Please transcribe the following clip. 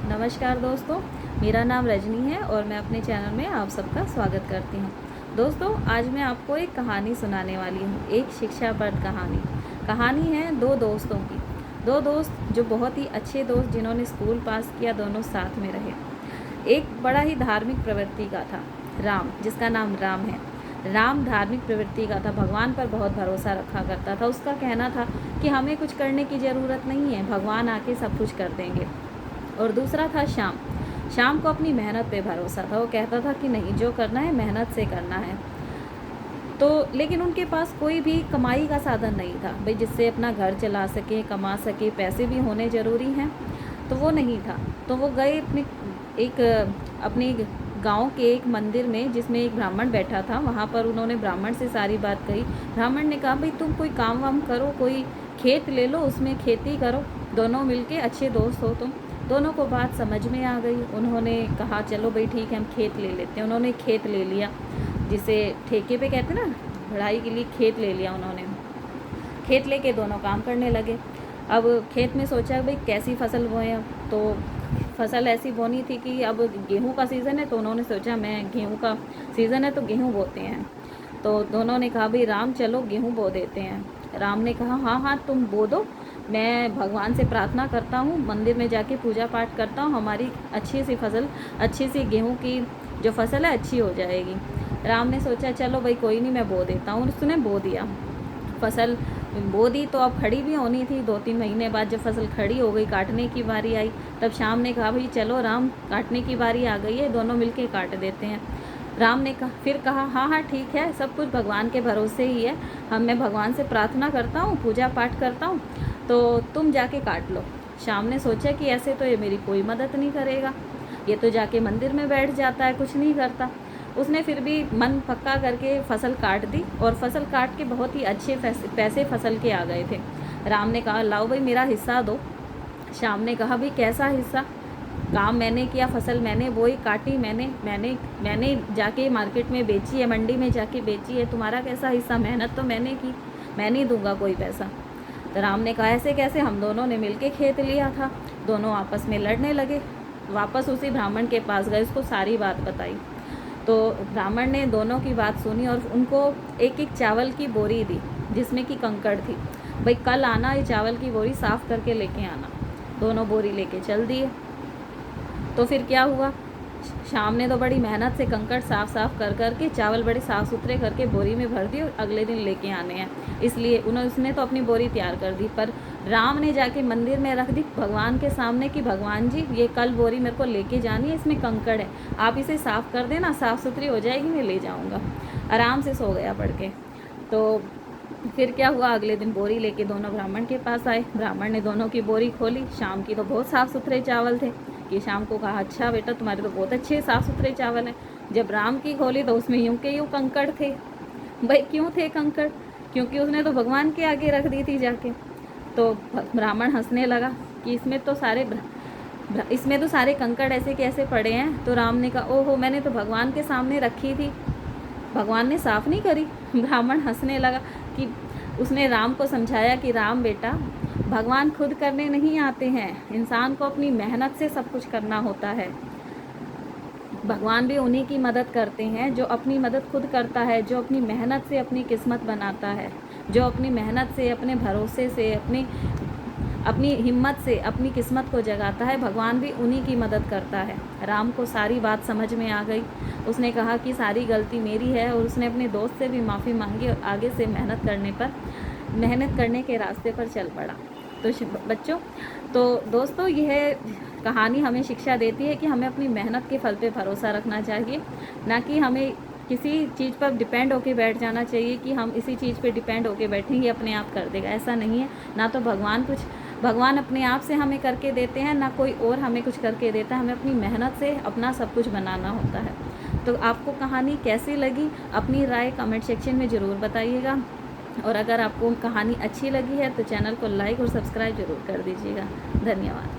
नमस्कार दोस्तों, मेरा नाम रजनी है और मैं अपने चैनल में आप सबका स्वागत करती हूँ। दोस्तों, आज मैं आपको एक कहानी सुनाने वाली हूँ, एक शिक्षाप्रद कहानी। कहानी है दो दोस्तों की। दो दोस्त जो बहुत ही अच्छे दोस्त, जिन्होंने स्कूल पास किया, दोनों साथ में रहे। एक बड़ा ही धार्मिक प्रवृत्ति का था, राम, जिसका नाम राम है। राम धार्मिक प्रवृत्ति का था, भगवान पर बहुत भरोसा रखा करता था। उसका कहना था कि हमें कुछ करने की ज़रूरत नहीं है, भगवान आके सब कुछ कर देंगे। और दूसरा था श्याम। श्याम को अपनी मेहनत पे भरोसा था। वो कहता था कि नहीं, जो करना है मेहनत से करना है। तो लेकिन उनके पास कोई भी कमाई का साधन नहीं था भाई, जिससे अपना घर चला सके, कमा सके। पैसे भी होने ज़रूरी हैं, तो वो नहीं था। तो वो गए अपने गांव के एक मंदिर में, जिसमें एक ब्राह्मण बैठा था। वहाँ पर उन्होंने ब्राह्मण से सारी बात कही। ब्राह्मण ने कहा, भाई तुम कोई काम वाम करो, कोई खेत ले लो, उसमें खेती करो, दोनों मिलके अच्छे दोस्त हो तुम। दोनों को बात समझ में आ गई। उन्होंने कहा चलो भाई ठीक है, हम खेत ले लेते हैं। उन्होंने खेत ले लिया, जिसे ठेके पे कहते हैं ना, बढ़ाई के लिए खेत ले लिया उन्होंने। खेत लेके दोनों काम करने लगे। अब खेत में सोचा भाई कैसी फसल बोएं। अब तो फसल ऐसी बोनी थी कि अब गेहूं का सीज़न है, तो उन्होंने सोचा मैं गेहूं का सीज़न है तो गेहूं बोते हैं। तो दोनों ने कहा, भाई राम चलो गेहूं बो देते हैं। राम ने कहा, हाँ हाँ तुम बो दो, मैं भगवान से प्रार्थना करता हूँ, मंदिर में जाके पूजा पाठ करता हूँ, हमारी अच्छी सी फसल, अच्छी सी गेहूं की जो फसल है अच्छी हो जाएगी। राम ने सोचा चलो भाई कोई नहीं, मैं बो देता हूँ। उसने बो दिया, फसल बो दी। तो अब खड़ी भी होनी थी। 2-3 महीने बाद जब फसल खड़ी हो गई, काटने की बारी आई, तब श्याम ने कहा, भाई चलो राम, काटने की बारी आ गई है, दोनों मिलके काट देते हैं। राम ने फिर कहा, हाँ हाँ ठीक है, सब कुछ भगवान के भरोसे ही है, मैं भगवान से प्रार्थना करता हूँ, पूजा पाठ करता हूँ, तो तुम जाके काट लो। श्याम ने सोचा कि ऐसे तो ये मेरी कोई मदद नहीं करेगा, ये तो जाके मंदिर में बैठ जाता है, कुछ नहीं करता। उसने फिर भी मन पक्का करके फसल काट दी, और फसल काट के बहुत ही अच्छे पैसे फसल के आ गए थे। राम ने कहा, लाओ भाई मेरा हिस्सा दो। श्याम ने कहा, भाई कैसा हिस्सा? काम मैंने किया, फसल मैंने बोई, काटी मैंने जाके मार्केट में बेची है, मंडी में जाके बेची है, तुम्हारा कैसा हिस्सा? मेहनत तो मैंने की, मैं नहीं दूंगा कोई पैसा। तो राम ने कहा, ऐसे कैसे, हम दोनों ने मिलके खेत लिया था। दोनों आपस में लड़ने लगे। वापस उसी ब्राह्मण के पास गए, उसको सारी बात बताई। तो ब्राह्मण ने दोनों की बात सुनी और उनको एक एक चावल की बोरी दी, जिसमें कि कंकड़ थी। भाई कल आना, ये चावल की बोरी साफ़ करके लेके आना। दोनों बोरी लेके चल दिए। तो फिर क्या हुआ, शाम ने तो बड़ी मेहनत से कंकड़ साफ कर करके चावल बड़े साफ़ सुथरे करके बोरी में भर दिए, और अगले दिन लेके आने हैं, इसलिए उसने तो अपनी बोरी तैयार कर दी। पर राम ने जाके मंदिर में रख दी भगवान के सामने कि भगवान जी, ये कल बोरी मेरे को लेके जानी है, इसमें कंकड़ है, आप इसे साफ़ कर देना, साफ़ सुथरी हो जाएगी, मैं ले जाऊँगा। आराम से सो गया पढ़ के। तो फिर क्या हुआ, अगले दिन बोरी लेके दोनों ब्राह्मण के पास आए। ब्राह्मण ने दोनों की बोरी खोली, शाम की तो बहुत साफ़ सुथरे चावल थे। कि शाम को कहा, अच्छा बेटा तुम्हारे तो बहुत अच्छे साफ़ सुथरे चावल हैं। जब राम की खोली तो उसमें यूं के यूं कंकड़ थे। भाई क्यों थे कंकड़? क्योंकि उसने तो भगवान के आगे रख दी थी जाके। तो ब्राह्मण हंसने लगा कि इसमें तो सारे कंकड़ ऐसे कैसे पड़े हैं। तो राम ने कहा, ओहो, मैंने तो भगवान के सामने रखी थी, भगवान ने साफ़ नहीं करी। ब्राह्मण हंसने लगा कि उसने राम को समझाया कि राम बेटा, भगवान खुद करने नहीं आते हैं, इंसान को अपनी मेहनत से सब कुछ करना होता है। भगवान भी उन्हीं की मदद करते हैं जो अपनी मदद खुद करता है, जो अपनी मेहनत से अपनी किस्मत बनाता है, जो अपनी मेहनत से, अपने भरोसे से, अपनी हिम्मत से अपनी किस्मत को जगाता है। भगवान भी उन्हीं की मदद करता है। राम को सारी बात समझ में आ गई। उसने कहा कि सारी गलती मेरी है, और उसने अपने दोस्त से भी माफ़ी मांगी और आगे से मेहनत करने के रास्ते पर चल पड़ा। तो बच्चों, तो दोस्तों, यह कहानी हमें शिक्षा देती है कि हमें अपनी मेहनत के फल पे भरोसा रखना चाहिए, ना कि हमें किसी चीज़ पर डिपेंड होके बैठ जाना चाहिए कि हम इसी चीज़ पे डिपेंड होके बैठेंगे, अपने आप कर देगा। ऐसा नहीं है। ना तो भगवान अपने आप से हमें करके देते हैं, ना कोई और हमें कुछ करके देता है। हमें अपनी मेहनत से अपना सब कुछ बनाना होता है। तो आपको कहानी कैसी लगी, अपनी राय कमेंट सेक्शन में ज़रूर बताइएगा। और अगर आपको कहानी अच्छी लगी है तो चैनल को लाइक और सब्सक्राइब ज़रूर कर दीजिएगा। धन्यवाद।